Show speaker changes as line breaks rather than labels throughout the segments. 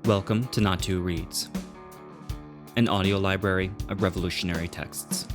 Welcome to Natu Reads, an audio library of revolutionary texts.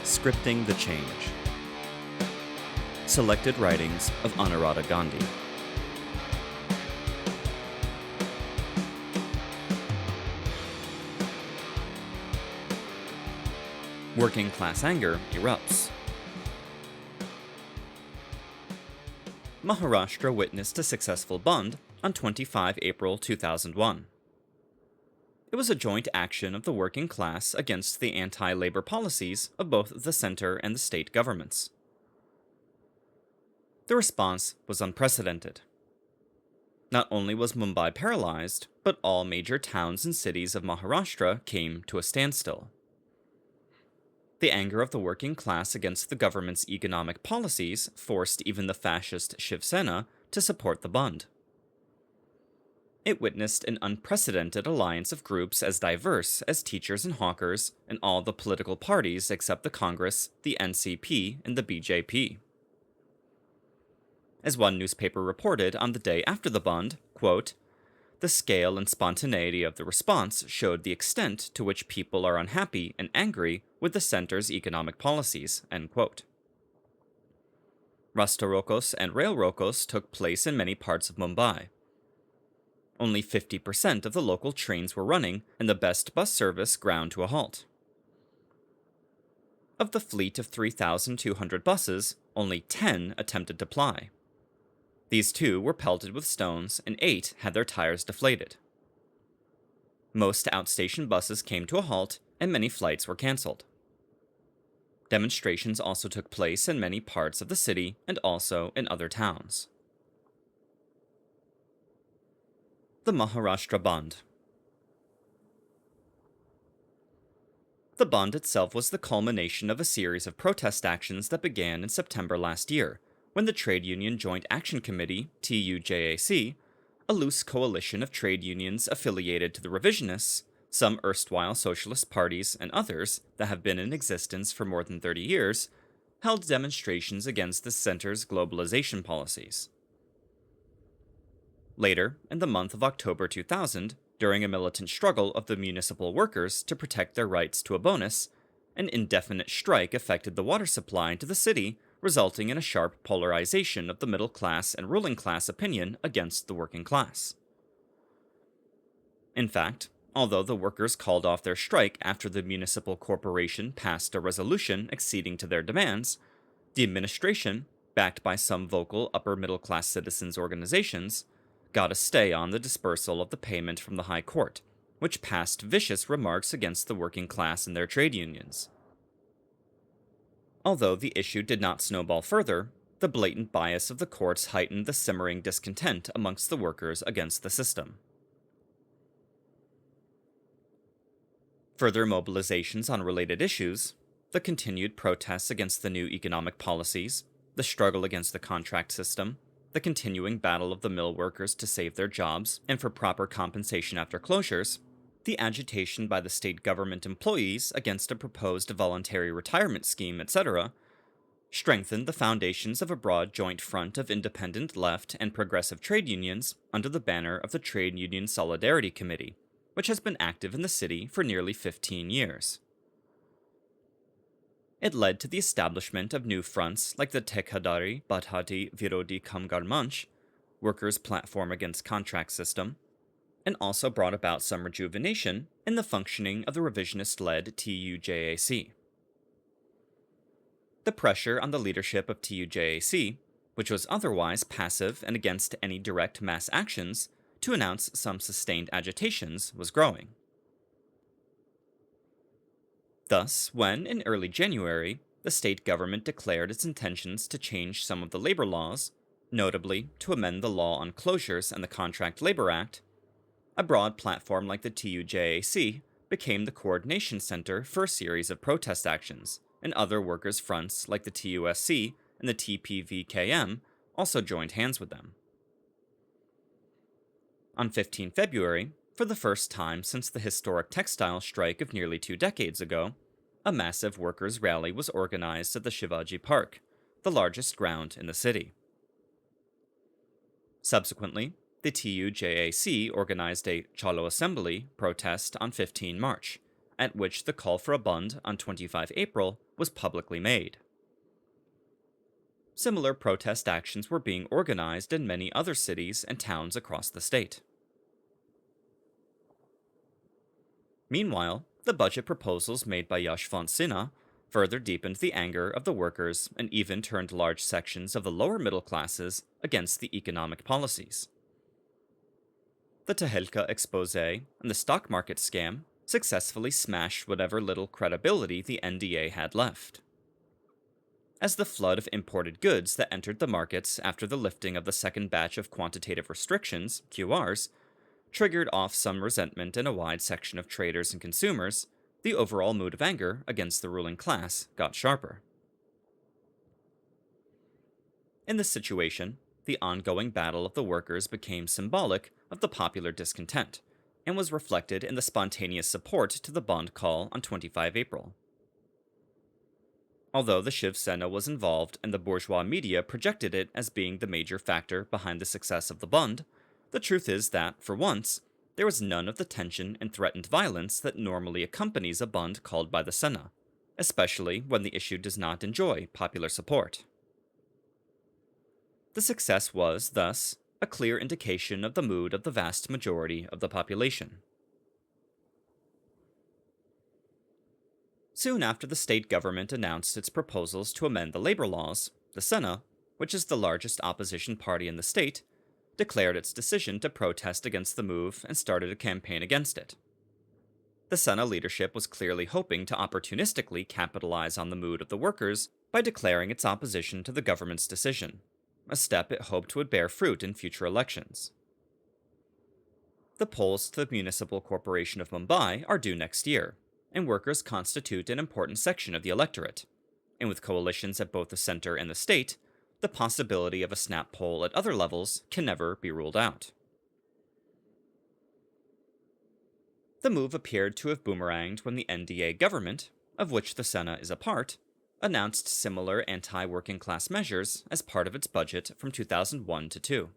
Scripting the Change. Selected writings of Anuradha Ghandy. Working Class Anger Erupts. Maharashtra witnessed a successful Bandh on 25 April 2001. It was a joint action of the working class against the anti-labor policies of both the center and the state governments. The response was unprecedented. Not only was Mumbai paralyzed, but all major towns and cities of Maharashtra came to a standstill. The anger of the working class against the government's economic policies forced even the fascist Shiv Sena to support the Bandh. It witnessed an unprecedented alliance of groups as diverse as teachers and hawkers and all the political parties except the Congress, the NCP, and the BJP. As one newspaper reported on the day after the Bandh, quote, "The scale and spontaneity of the response showed the extent to which people are unhappy and angry with the center's economic policies," end quote. Rasta Rokos and rail rokos took place in many parts of Mumbai. Only 50% of the local trains were running, and the best bus service ground to a halt. Of the fleet of 3,200 buses, only 10 attempted to ply. These 2 were pelted with stones, and 8 had their tires deflated. Most outstation buses came to a halt, and many flights were cancelled. Demonstrations also took place in many parts of the city and also in other towns. The Maharashtra Bandh. The Bandh itself was the culmination of a series of protest actions that began in September last year, when the Trade Union Joint Action Committee, TUJAC, a loose coalition of trade unions affiliated to the revisionists, some erstwhile socialist parties and others that have been in existence for more than 30 years, held demonstrations against the center's globalization policies. Later, in the month of October 2000, during a militant struggle of the municipal workers to protect their rights to a bonus, an indefinite strike affected the water supply to the city, resulting in a sharp polarization of the middle class and ruling class opinion against the working class. In fact, although the workers called off their strike after the municipal corporation passed a resolution acceding to their demands, the administration, backed by some vocal upper-middle-class citizens' organizations, got a stay on the dispersal of the payment from the High Court, which passed vicious remarks against the working class and their trade unions. Although the issue did not snowball further, the blatant bias of the courts heightened the simmering discontent amongst the workers against the system. Further mobilizations on related issues, the continued protests against the new economic policies, the struggle against the contract system, the continuing battle of the mill workers to save their jobs and for proper compensation after closures, the agitation by the state government employees against a proposed voluntary retirement scheme, etc., strengthened the foundations of a broad joint front of independent left and progressive trade unions under the banner of the Trade Union Solidarity Committee, which has been active in the city for nearly 15 years. It led to the establishment of new fronts like the Thekhadari Badhati Virodi Kamgar Manch, Workers' Platform Against Contract System, and also brought about some rejuvenation in the functioning of the revisionist-led TUJAC. The pressure on the leadership of TUJAC, which was otherwise passive and against any direct mass actions, to announce some sustained agitations was growing. Thus, when, in early January, the state government declared its intentions to change some of the labor laws, notably to amend the law on closures and the Contract Labor Act, a broad platform like the TUJAC became the coordination center for a series of protest actions, and other workers' fronts like the TUSC and the TPVKM also joined hands with them. On 15 February, for the first time since the historic textile strike of nearly 2 decades ago, a massive workers' rally was organized at the Shivaji Park, the largest ground in the city. Subsequently, the TUJAC organized a Chalo Assembly protest on 15 March, at which the call for a bund on 25 April was publicly made. Similar protest actions were being organized in many other cities and towns across the state. Meanwhile, the budget proposals made by Yashwant Sinha further deepened the anger of the workers and even turned large sections of the lower middle classes against the economic policies. The Tehelka expose and the stock market scam successfully smashed whatever little credibility the NDA had left. As the flood of imported goods that entered the markets after the lifting of the second batch of quantitative restrictions, QRs, triggered off some resentment in a wide section of traders and consumers, the overall mood of anger against the ruling class got sharper. In this situation, the ongoing battle of the workers became symbolic of the popular discontent, and was reflected in the spontaneous support to the bond call on 25 April. Although the Shiv Sena was involved and the bourgeois media projected it as being the major factor behind the success of the bund, the truth is that, for once, there was none of the tension and threatened violence that normally accompanies a bund called by the Sena, especially when the issue does not enjoy popular support. The success was, thus, a clear indication of the mood of the vast majority of the population. Soon after the state government announced its proposals to amend the labor laws, the Sena, which is the largest opposition party in the state, declared its decision to protest against the move and started a campaign against it. The Sena leadership was clearly hoping to opportunistically capitalize on the mood of the workers by declaring its opposition to the government's decision, a step it hoped would bear fruit in future elections. The polls to the Municipal Corporation of Mumbai are due next year, and workers constitute an important section of the electorate, and with coalitions at both the center and the state, the possibility of a snap poll at other levels can never be ruled out. The move appeared to have boomeranged when the NDA government, of which the Sena is a part, announced similar anti-working class measures as part of its budget from 2001 to 2.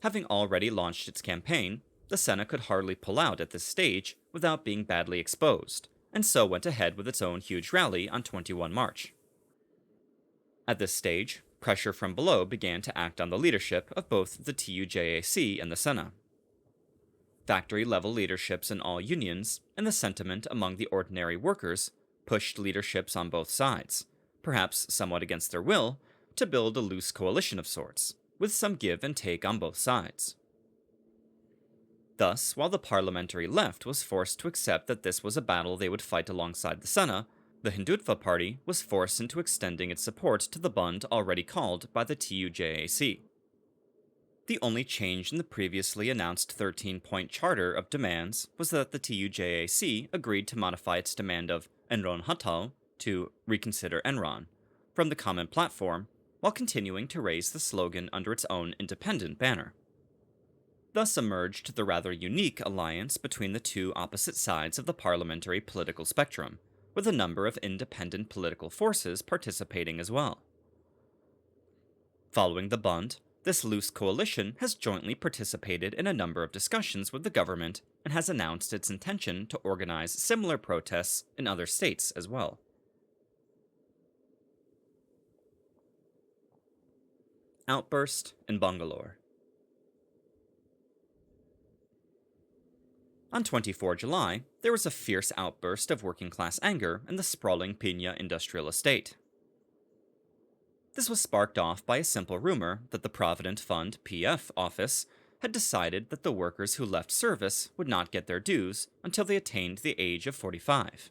Having already launched its campaign, the Sena could hardly pull out at this stage without being badly exposed, and so went ahead with its own huge rally on 21 March. At this stage, pressure from below began to act on the leadership of both the TUJAC and the Sena. Factory-level leaderships in all unions, and the sentiment among the ordinary workers, pushed leaderships on both sides, perhaps somewhat against their will, to build a loose coalition of sorts, with some give and take on both sides. Thus, while the parliamentary left was forced to accept that this was a battle they would fight alongside the Sena, the Hindutva party was forced into extending its support to the bund already called by the TUJAC. The only change in the previously announced 13-point charter of demands was that the TUJAC agreed to modify its demand of Enron Hatao to reconsider Enron from the common platform, while continuing to raise the slogan under its own independent banner. Thus emerged the rather unique alliance between the two opposite sides of the parliamentary political spectrum, with a number of independent political forces participating as well. Following the bund, this loose coalition has jointly participated in a number of discussions with the government and has announced its intention to organize similar protests in other states as well. Outburst in Bangalore. On 24 July, there was a fierce outburst of working-class anger in the sprawling Pina industrial estate. This was sparked off by a simple rumor that the Provident Fund (PF) office had decided that the workers who left service would not get their dues until they attained the age of 45.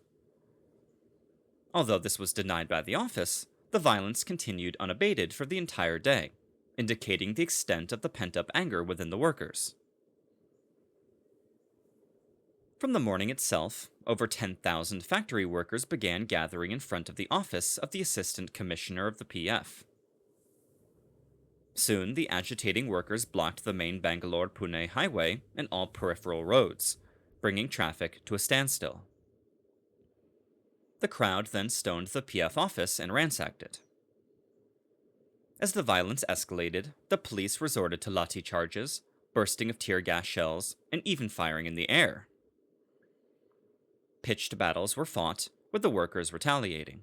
Although this was denied by the office, the violence continued unabated for the entire day, indicating the extent of the pent-up anger within the workers. From the morning itself, over 10,000 factory workers began gathering in front of the office of the Assistant Commissioner of the PF. Soon, the agitating workers blocked the main Bangalore-Pune highway and all peripheral roads, bringing traffic to a standstill. The crowd then stoned the PF office and ransacked it. As the violence escalated, the police resorted to lathi charges, bursting of tear gas shells, and even firing in the air. Pitched battles were fought, with the workers retaliating.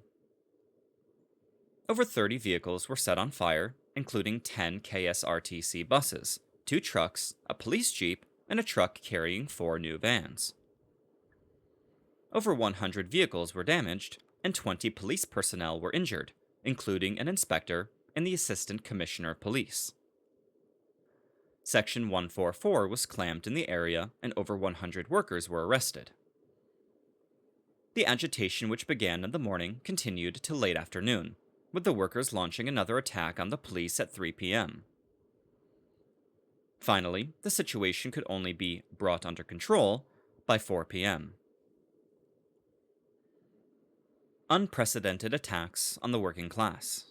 Over 30 vehicles were set on fire, including 10 KSRTC buses, 2 trucks, a police jeep, and a truck carrying 4 new vans. Over 100 vehicles were damaged, and 20 police personnel were injured, including an inspector and the Assistant Commissioner of Police. Section 144 was clamped in the area, and over 100 workers were arrested. The agitation, which began in the morning, continued till late afternoon, with the workers launching another attack on the police at 3 p.m. Finally, the situation could only be brought under control by 4 p.m. Unprecedented attacks on the working class.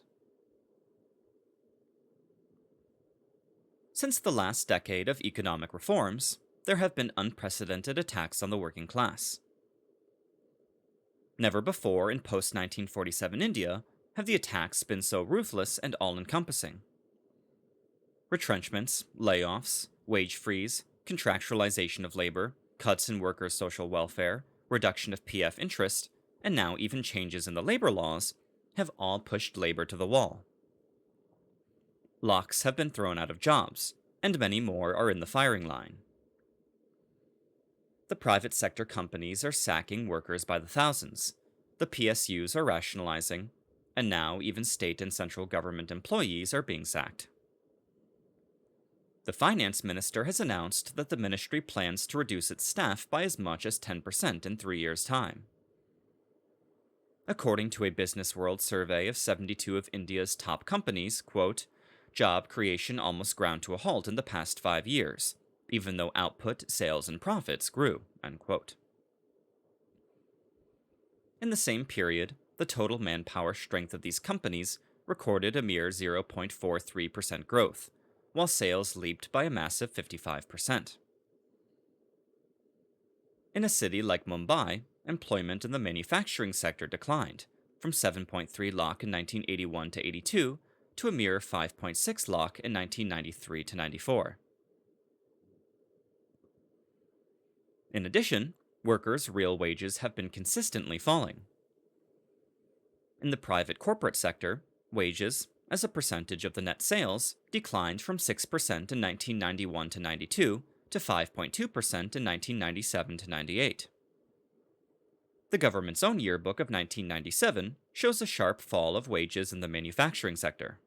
Since the last decade of economic reforms, there have been unprecedented attacks on the working class. Never before in post-1947 India have the attacks been so ruthless and all-encompassing. Retrenchments, layoffs, wage freeze, contractualization of labor, cuts in workers' social welfare, reduction of PF interest, and now even changes in the labor laws have all pushed labor to the wall. Lakhs have been thrown out of jobs, and many more are in the firing line. The private sector companies are sacking workers by the thousands, the PSUs are rationalizing, and now even state and central government employees are being sacked. The finance minister has announced that the ministry plans to reduce its staff by as much as 10% in 3 years' time. According to a Business World survey of 72 of India's top companies, quote, job creation almost ground to a halt in the past 5 years, even though output, sales, and profits grew, unquote. In the same period, the total manpower strength of these companies recorded a mere 0.43% growth, while sales leaped by a massive 55%. In a city like Mumbai, employment in the manufacturing sector declined, from 7.3 lakh in 1981 to 82 to a mere 5.6 lakh in 1993 to 94. In addition, workers' real wages have been consistently falling. In the private corporate sector, wages, as a percentage of the net sales, declined from 6% in 1991 to 92 to 5.2% in 1997 to 98. The government's own yearbook of 1997 shows a sharp fall of wages in the manufacturing sector.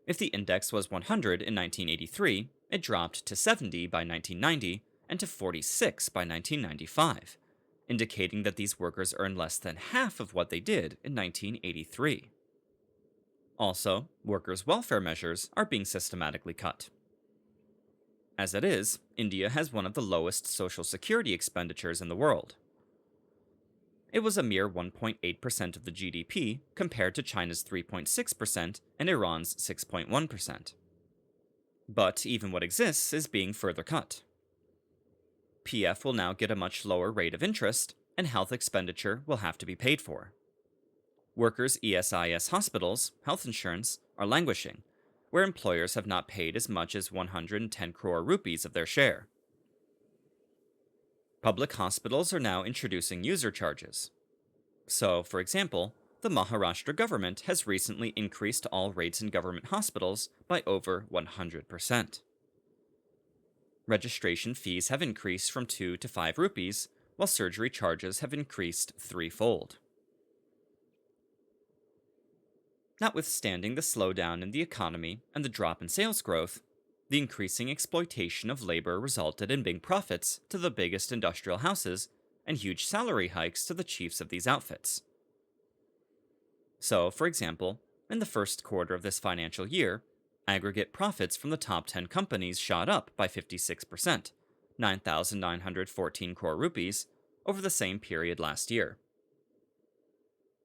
If the index was 100 in 1983, it dropped to 70 by 1990 and to 46 by 1995, indicating that these workers earn less than half of what they did in 1983. Also, workers' welfare measures are being systematically cut. As it is, India has one of the lowest social security expenditures in the world. It was a mere 1.8% of the GDP compared to China's 3.6% and Iran's 6.1%. But even what exists is being further cut. PF will now get a much lower rate of interest, and health expenditure will have to be paid for. Workers' ESIS hospitals, health insurance, are languishing, where employers have not paid as much as 110 crore rupees of their share. Public hospitals are now introducing user charges. So, for example, the Maharashtra government has recently increased all rates in government hospitals by over 100%. Registration fees have increased from 2 to 5 rupees, while surgery charges have increased threefold. Notwithstanding the slowdown in the economy and the drop in sales growth, the increasing exploitation of labor resulted in big profits to the biggest industrial houses and huge salary hikes to the chiefs of these outfits. So, for example, in the first quarter of this financial year, aggregate profits from the top 10 companies shot up by 56%, 9,914 crore rupees, over the same period last year.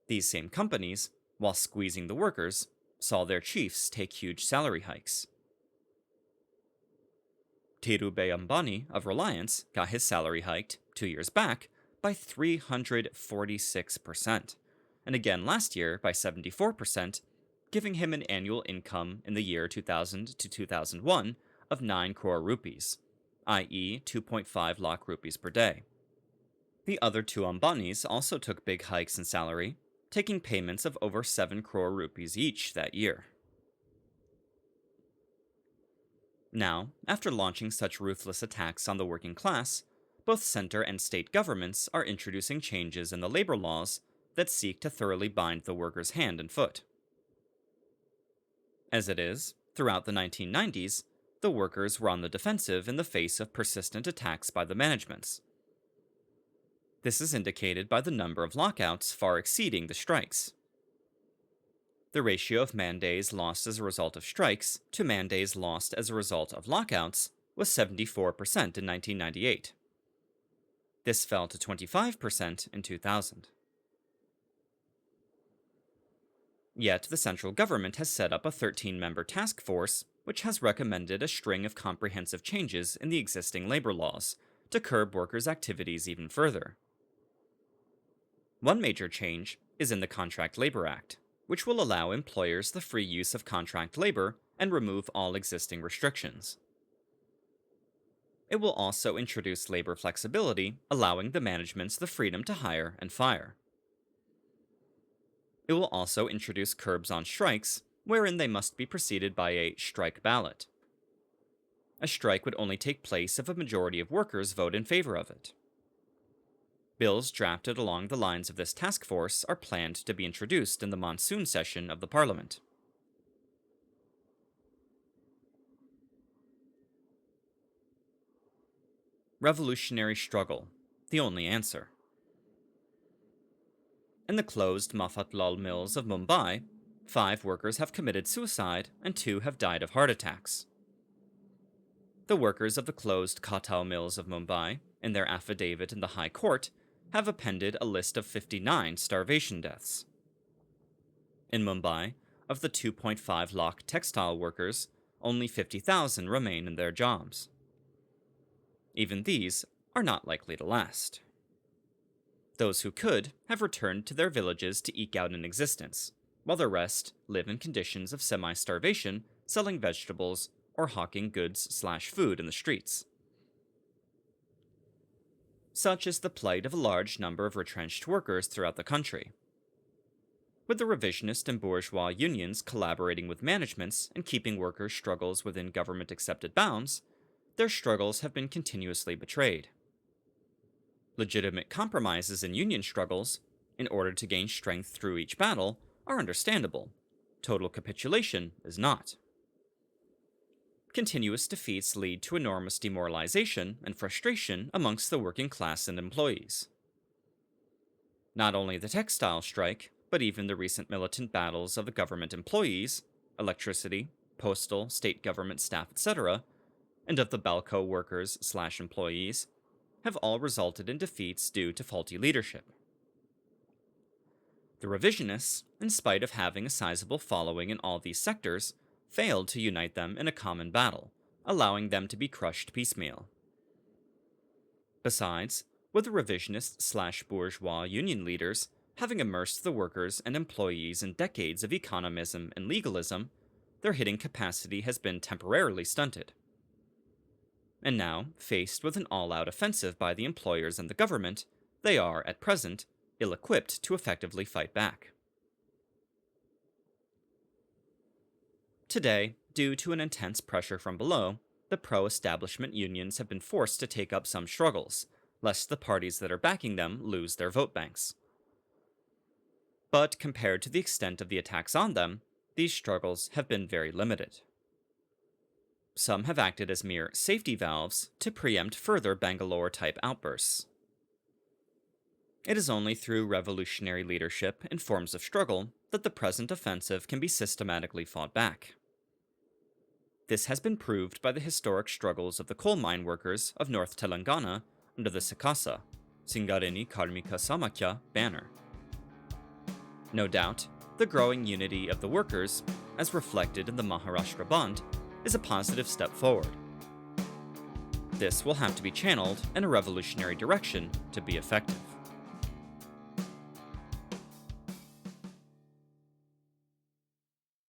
These same companies, while squeezing the workers, saw their chiefs take huge salary hikes. Dhirubhai Ambani of Reliance got his salary hiked 2 years back by 346%, and again last year by 74%, giving him an annual income in the year 2000 to 2001 of 9 crore rupees, i.e. 2.5 lakh rupees per day. The other two Ambanis also took big hikes in salary, taking payments of over 7 crore rupees each that year. Now, after launching such ruthless attacks on the working class, both center and state governments are introducing changes in the labor laws that seek to thoroughly bind the workers hand and foot. As it is, throughout the 1990s, the workers were on the defensive in the face of persistent attacks by the managements. This is indicated by the number of lockouts far exceeding the strikes. The ratio of man-days lost as a result of strikes to man-days lost as a result of lockouts was 74% in 1998. This fell to 25% in 2000. Yet the central government has set up a 13-member task force which has recommended a string of comprehensive changes in the existing labor laws to curb workers' activities even further. One major change is in the Contract Labor Act, which will allow employers the free use of contract labor and remove all existing restrictions. It will also introduce labor flexibility, allowing the managements the freedom to hire and fire. It will also introduce curbs on strikes, wherein they must be preceded by a strike ballot. A strike would only take place if a majority of workers vote in favor of it. Bills drafted along the lines of this task force are planned to be introduced in the monsoon session of the Parliament. Revolutionary struggle, the only answer. In the closed Mafatlal mills of Mumbai, 5 workers have committed suicide and 2 have died of heart attacks. The workers of the closed Katal mills of Mumbai, in their affidavit in the High Court, have appended a list of 59 starvation deaths. In Mumbai, of the 2.5 lakh textile workers, only 50,000 remain in their jobs. Even these are not likely to last. Those who could have returned to their villages to eke out an existence, while the rest live in conditions of semi-starvation, selling vegetables or hawking goods/food in the streets. Such is the plight of a large number of retrenched workers throughout the country. With the revisionist and bourgeois unions collaborating with managements and keeping workers' struggles within government-accepted bounds, their struggles have been continuously betrayed. Legitimate compromises in union struggles, in order to gain strength through each battle, are understandable. Total capitulation is not. Continuous defeats lead to enormous demoralization and frustration amongst the working class and employees. Not only the textile strike, but even the recent militant battles of the government employees, electricity, postal, state government staff, etc., and of the Balco workers/employees, have all resulted in defeats due to faulty leadership. The revisionists, in spite of having a sizable following in all these sectors, failed to unite them in a common battle, allowing them to be crushed piecemeal. Besides, with the revisionist/bourgeois union leaders having immersed the workers and employees in decades of economism and legalism, their hitting capacity has been temporarily stunted. And now, faced with an all-out offensive by the employers and the government, they are, at present, ill-equipped to effectively fight back. Today, due to an intense pressure from below, the pro-establishment unions have been forced to take up some struggles, lest the parties that are backing them lose their vote banks. But compared to the extent of the attacks on them, these struggles have been very limited. Some have acted as mere safety valves to preempt further Bangalore-type outbursts. It is only through revolutionary leadership and forms of struggle that the present offensive can be systematically fought back. This has been proved by the historic struggles of the coal mine workers of North Telangana under the Sikasa, Singareni Karmika Samakya banner. No doubt, the growing unity of the workers, as reflected in the Maharashtra Band, is a positive step forward. this will have to be channeled in a revolutionary direction to be effective.